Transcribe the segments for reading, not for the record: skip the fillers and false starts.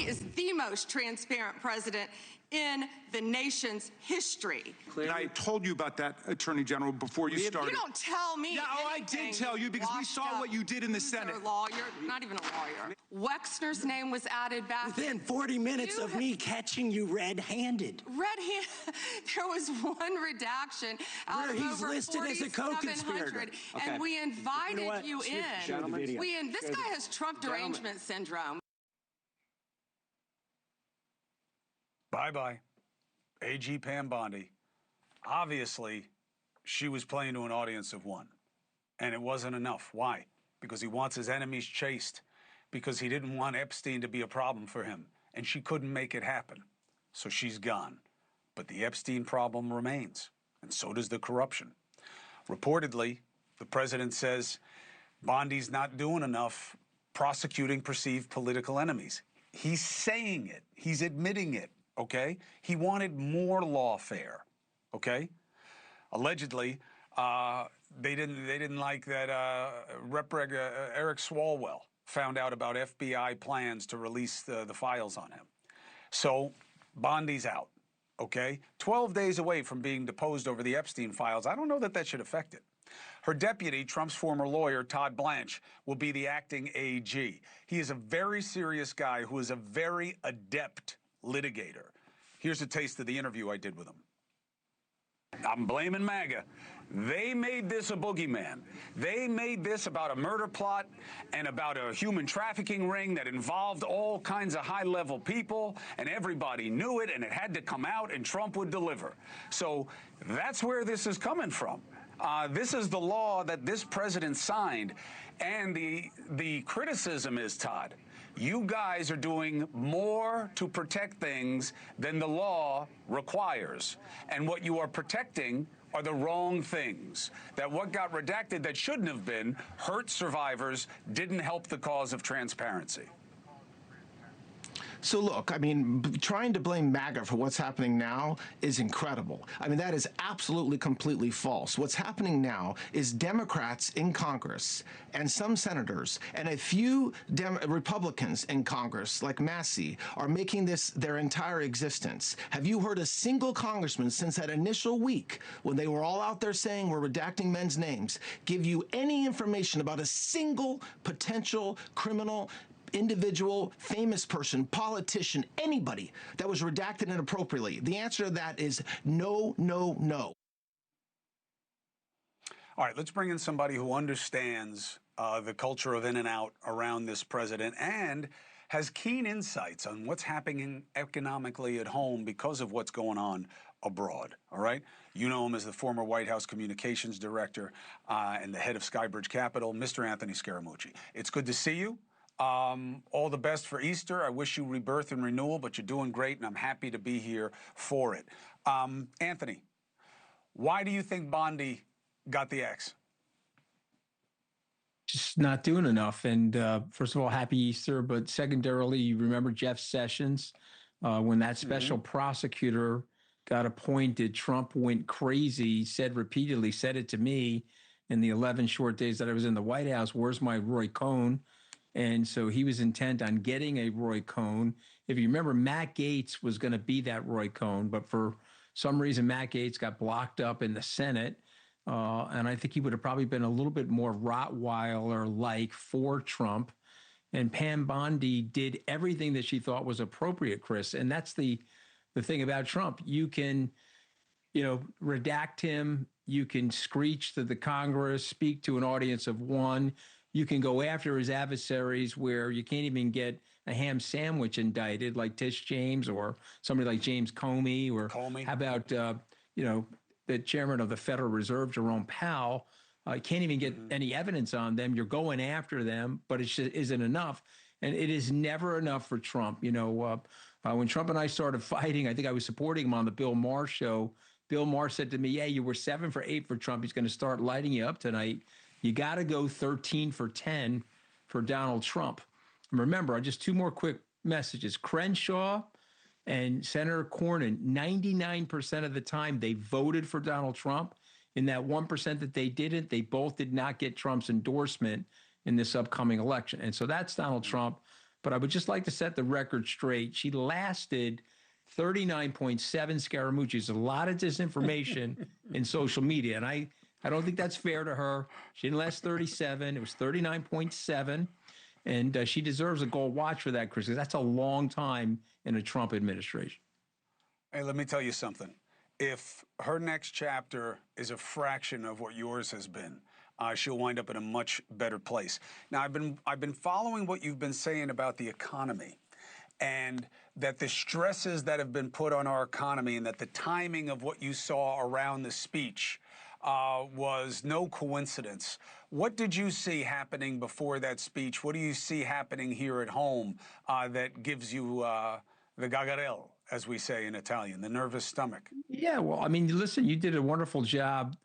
is the most transparent president in the nation's history. And I told you about that, Attorney General, before you started. You don't tell me. Yeah, I did tell you because we saw what you did in the Senate. You're a lawyer, not even a lawyer. Wexner's name was added back. Within 40 minutes of me catching you red-handed. Red-handed. There was one redaction out Where of he's over listed as a co-conspirator. and we invited you in. Gentlemen, This guy has Trump derangement syndrome. Bye-bye, AG Pam Bondi. Obviously, she was playing to an audience of one, and it wasn't enough. Why? Because he wants his enemies chased, because he didn't want Epstein to be a problem for him, and she couldn't make it happen. So she's gone. But the Epstein problem remains, and so does the corruption. Reportedly, the president says Bondi's not doing enough prosecuting perceived political enemies. He's saying it. He's admitting it. Okay? He wanted more lawfare. Okay? Allegedly, they didn't like that Rep. Eric Swalwell found out about FBI plans to release the files on him. So Bondi's out. Okay? 12 days away from being deposed over the Epstein files. I don't know that should affect it. Her deputy, Trump's former lawyer, Todd Blanche, will be the acting AG. He is a very serious guy who is a very adept litigator. Here's a taste of the interview I did with him. I'm blaming MAGA. They made this a boogeyman. They made this about a murder plot and about a human trafficking ring that involved all kinds of high-level people, and everybody knew it, and it had to come out, and Trump would deliver. So that's where this is coming from. This is the law that this president signed, and the criticism is, Todd, you guys are doing more to protect things than the law requires. And what you are protecting are the wrong things. That what got redacted that shouldn't have been hurt survivors, didn't help the cause of transparency. So look, I mean, trying to blame MAGA for what's happening now is incredible. I mean, that is absolutely, completely false. What's happening now is Democrats in Congress and some senators and a few Republicans in Congress, like Massey, are making this their entire existence. Have you heard a single congressman since that initial week when they were all out there saying we're redacting men's names, give you any information about a single potential criminal individual, famous person, politician, anybody that was redacted inappropriately? The answer to that is no, no, no. All right, let's bring in somebody who understands the culture of in and out around this president and has keen insights on what's happening economically at home because of what's going on abroad, all right? You know him as the former White House communications director and the head of Skybridge Capital, Mr. Anthony Scaramucci. It's good to see you. All the best for Easter. I wish you rebirth and renewal, but you're doing great, and I'm happy to be here for it. Anthony, why do you think Bondi got the X? Just not doing enough. And first of all, happy Easter. But secondarily, you remember Jeff Sessions, when that special prosecutor got appointed, Trump went crazy, said repeatedly, said it to me in the 11 short days that I was in the White House, where's my Roy Cohn? And so he was intent on getting a Roy Cohn. If you remember, Matt Gaetz was going to be that Roy Cohn, but for some reason, Matt Gaetz got blocked up in the Senate. And I think he would have probably been a little bit more Rottweiler-like for Trump. And Pam Bondi did everything that she thought was appropriate, Chris. And that's the thing about Trump. You can, redact him. You can screech to the Congress, speak to an audience of one. You can go after his adversaries where you can't even get a ham sandwich indicted, like Tish James or somebody like James Comey, or how about, the chairman of the Federal Reserve, Jerome Powell. Can't even get any evidence on them. You're going after them, but it just isn't enough. And it is never enough for Trump. When Trump and I started fighting, I think I was supporting him on the Bill Maher show. Bill Maher said to me, yeah, you were 7 for 8 for Trump. He's going to start lighting you up tonight. You got to go 13 for 10 for Donald Trump. And remember, just 2 more quick messages. Crenshaw and Senator Cornyn, 99% of the time they voted for Donald Trump. In that 1% that they didn't, they both did not get Trump's endorsement in this upcoming election. And so that's Donald Trump. but I would just like to set the record straight. She lasted 39.7 Scaramucci. There's a lot of disinformation in social media, and I don't think that's fair to her. She didn't last 37. It was 39.7, and she deserves a gold watch for that, Chris, because that's a long time in a Trump administration. Hey, let me tell you something. If her next chapter is a fraction of what yours has been, she'll wind up in a much better place. Now, I've been following what you've been saying about the economy, and that the stresses that have been put on our economy, and that the timing of what you saw around the speech was no coincidence. What did you see happening before that speech? What do you see happening here at home that gives you the gagarel, as we say in Italian, the nervous stomach? Yeah, well, I mean, listen, you did a wonderful job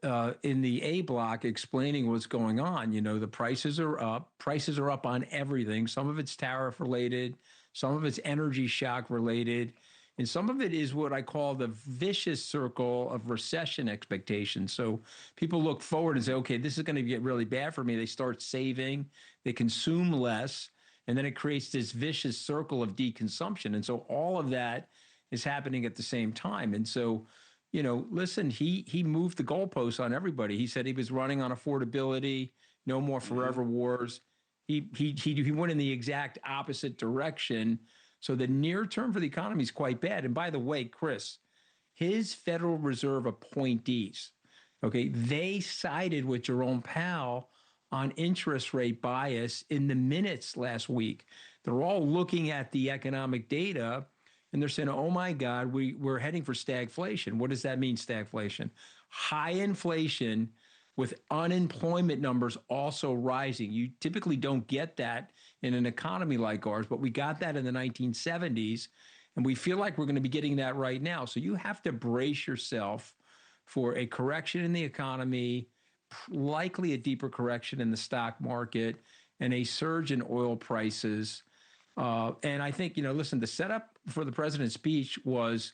in the A block explaining what's going on. You know, the prices are up. Prices are up on everything. Some of it's tariff related. Some of it's energy shock related. And some of it is what I call the vicious circle of recession expectations. So people look forward and say, okay, this is going to get really bad for me. They start saving, they consume less, and then it creates this vicious circle of deconsumption. And so all of that is happening at the same time. And so, you know, listen, he moved the goalposts on everybody. He said he was running on affordability, no more forever wars. He went in the exact opposite direction. So the near term for the economy is quite bad. And by the way, Chris, his Federal Reserve appointees, okay, they sided with Jerome Powell on interest rate bias in the minutes last week. They're all looking at the economic data and they're saying, oh my God, we're heading for stagflation. What does that mean, stagflation? High inflation with unemployment numbers also rising. You typically don't get that in an economy like ours, but we got that in the 1970s, and we feel like we're going to be getting that right now. So you have to brace yourself for a correction in the economy, likely a deeper correction in the stock market, and a surge in oil prices. And I think, you know, listen, the setup for the president's speech was,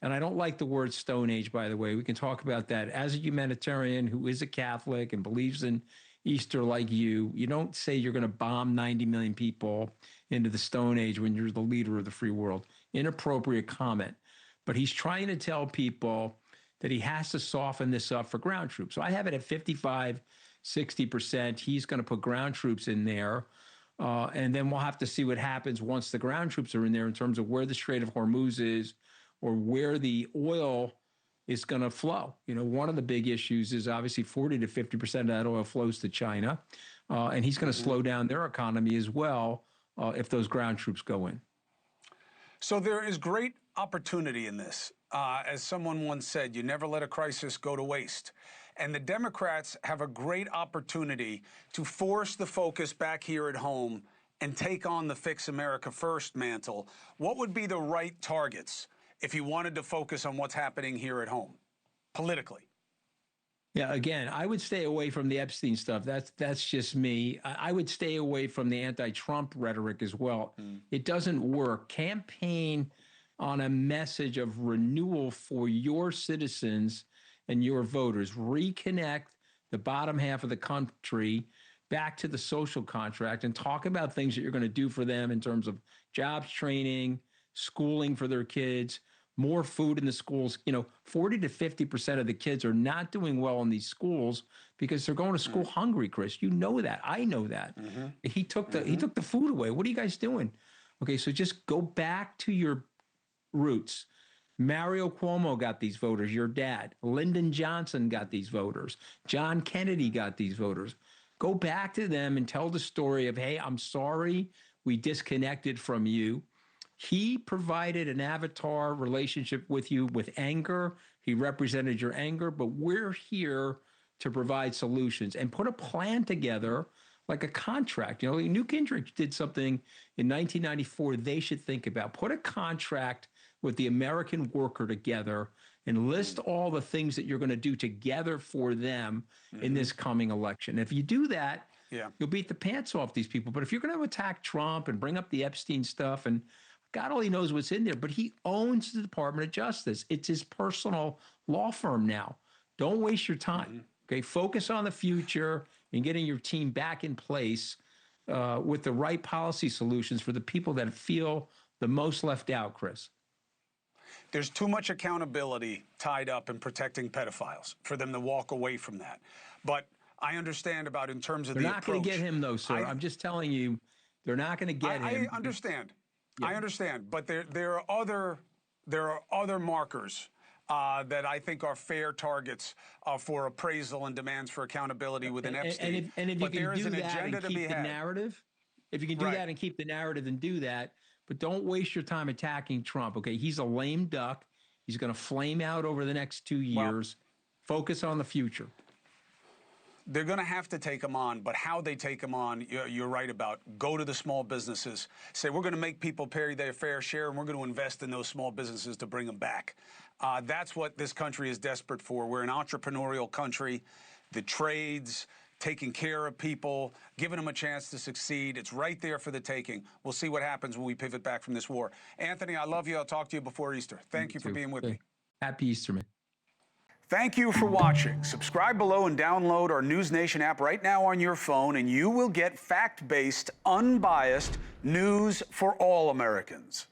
and I don't like the word Stone Age, by the way. We can talk about that. As a humanitarian who is a Catholic and believes in Easter like you don't say you're going to bomb 90 million people into the Stone Age when you're the leader of the free world. Inappropriate comment. But he's trying to tell people that he has to soften this up for ground troops. So I have it at 55, 60%. He's going to put ground troops in there. And then we'll have to see what happens once the ground troops are in there in terms of where the Strait of Hormuz is, or where the oil is going to flow. You know, one of the big issues is obviously 40 to 50% of that oil flows to China. And he's going to slow down their economy as well if those ground troops go in. So there is great opportunity in this. As someone once said, you never let a crisis go to waste. And the Democrats have a great opportunity to force the focus back here at home and take on the Fix America First mantle. What would be the right targets if you wanted to focus on what's happening here at home, politically? Yeah, again, I would stay away from the Epstein stuff. That's just me. I would stay away from the anti-Trump rhetoric as well. It doesn't work. Campaign on a message of renewal for your citizens and your voters. Reconnect the bottom half of the country back to the social contract and talk about things that you're going to do for them in terms of jobs training, schooling for their kids, more food in the schools. You know, 40 to 50% of the kids are not doing well in these schools because they're going to school hungry, Chris. You know that. I know that. He took the food away. What are you guys doing? Okay, so just go back to your roots. Mario Cuomo got these voters, your dad. Lyndon Johnson got these voters. John Kennedy got these voters. Go back to them and tell the story of, hey, I'm sorry we disconnected from you. He provided an avatar relationship with you with anger. He represented your anger, but we're here to provide solutions and put a plan together like a contract. You know, Newt Gingrich did something in 1994 they should think about. Put a contract with the American worker together and list all the things that you're going to do together for them in this coming election. If you do that, you'll beat the pants off these people. But if you're going to attack Trump and bring up the Epstein stuff, and God only knows what's in there, but he owns the Department of Justice. It's his personal law firm now. Don't waste your time. Okay, focus on the future and getting your team back in place with the right policy solutions for the people that feel the most left out, Chris. There's too much accountability tied up in protecting pedophiles for them to walk away from that. But I understand about in terms of They're the not approach. going to get him, though, sir. I'm just telling you, they're not going to get him. I understand. Yeah. I understand. But there are other markers that I think are fair targets for appraisal and demands for accountability within Epstein. And if you but can there is do an that agenda and to be keep the had. narrative, if you can do Right. that and keep the narrative and do that, but don't waste your time attacking Trump, okay? He's a lame duck. He's going to flame out over the next 2 years. Focus on the future. They're going to have to take them on, but how they take them on, you're right about. Go to the small businesses. Say, we're going to make people pay their fair share, and we're going to invest in those small businesses to bring them back. That's what this country is desperate for. We're an entrepreneurial country. The trades, taking care of people, giving them a chance to succeed. It's right there for the taking. We'll see what happens when we pivot back from this war. Anthony, I love you. I'll talk to you before Easter. Thank you for being with me. Happy Easter, man. Thank you for watching. Subscribe below and download our NewsNation app right now on your phone, and you will get fact-based, unbiased news for all Americans.